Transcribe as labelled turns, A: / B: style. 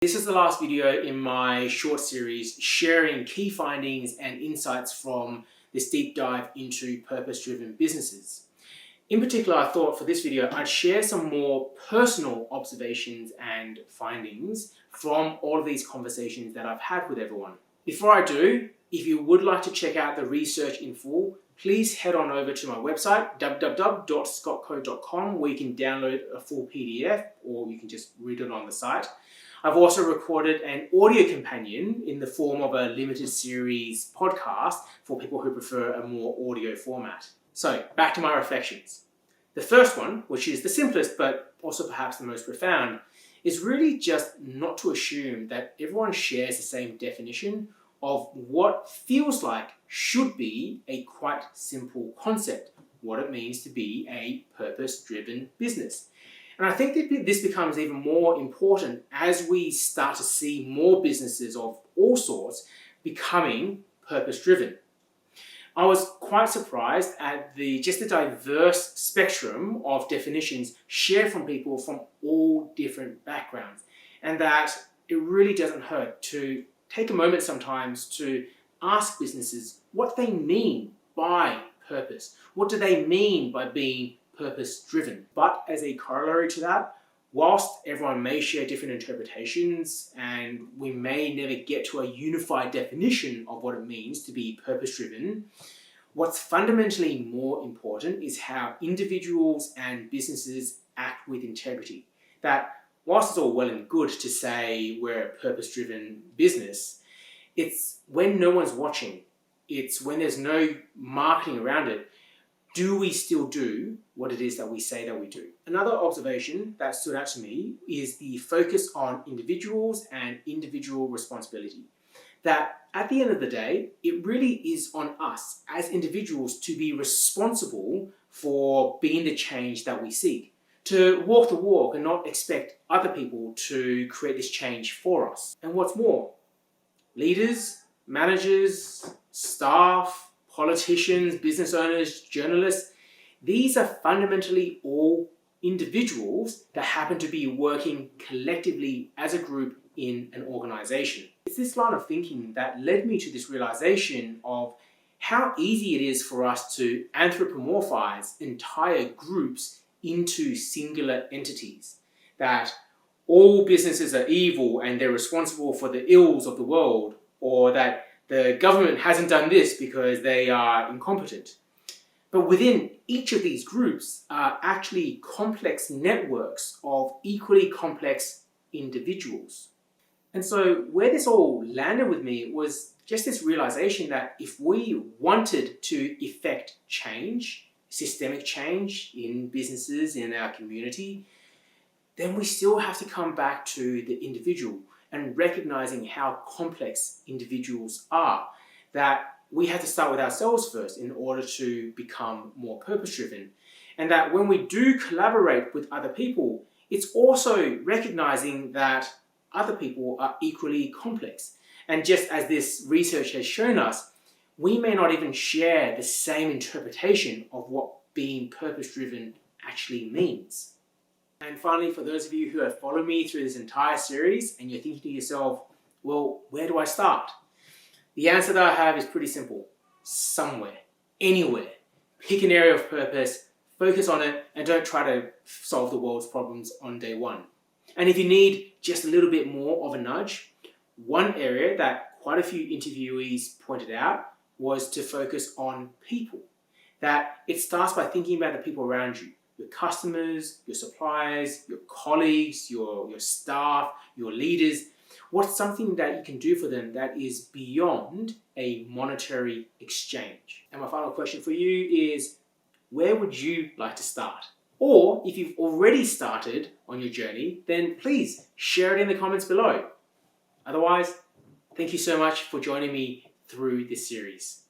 A: This is the last video in my short series sharing key findings and insights from this deep dive into purpose-driven businesses. In particular, I thought for this video I'd share some more personal observations and findings from all of these conversations that I've had with everyone. Before I do, if you would like to check out the research in full, please head on over to my website www.scottco.com, where you can download a full PDF or you can just read it on the site. I've also recorded an audio companion in the form of a limited series podcast for people who prefer a more audio format. So back to my reflections. The first one, which is the simplest but also perhaps the most profound, is really just not to assume that everyone shares the same definition of what feels like should be a quite simple concept, what it means to be a purpose-driven business. And I think that this becomes even more important as we start to see more businesses of all sorts becoming purpose-driven. I was quite surprised at the diverse spectrum of definitions shared from people from all different backgrounds, and that it really doesn't hurt to take a moment sometimes to ask businesses what they mean by purpose. What do they mean by being purpose-driven? But as a corollary to that, whilst everyone may share different interpretations and we may never get to a unified definition of what it means to be purpose-driven, what's fundamentally more important is how individuals and businesses act with integrity. That whilst it's all well and good to say we're a purpose-driven business, it's when no one's watching, it's when there's no marketing around it, do we still do what it is that we say that we do? Another observation that stood out to me is the focus on individuals and individual responsibility. That at the end of the day, it really is on us as individuals to be responsible for being the change that we seek. To walk the walk and not expect other people to create this change for us. And what's more, leaders, managers, staff, politicians, business owners, journalists, these are fundamentally all individuals that happen to be working collectively as a group in an organization. It's this line of thinking that led me to this realization of how easy it is for us to anthropomorphize entire groups into singular entities. That all businesses are evil and they're responsible for the ills of the world, or that the government hasn't done this because they are incompetent. But within each of these groups are actually complex networks of equally complex individuals. And so where this all landed with me was just this realization that if we wanted to effect change, systemic change in businesses, in our community, then we still have to come back to the individual and recognizing how complex individuals are. That we have to start with ourselves first in order to become more purpose-driven. And that when we do collaborate with other people, it's also recognizing that other people are equally complex. And just as this research has shown us, we may not even share the same interpretation of what being purpose-driven actually means. And finally, for those of you who have followed me through this entire series and you're thinking to yourself, well, where do I start? The answer that I have is pretty simple. Somewhere, anywhere. Pick an area of purpose, focus on it, and don't try to solve the world's problems on day one. And if you need just a little bit more of a nudge, one area that quite a few interviewees pointed out was to focus on people. That it starts by thinking about the people around you. Your customers, your suppliers, your colleagues, your staff, your leaders. What's something that you can do for them that is beyond a monetary exchange? And my final question for you is, where would you like to start? Or if you've already started on your journey, then please share it in the comments below. Otherwise, thank you so much for joining me through this series.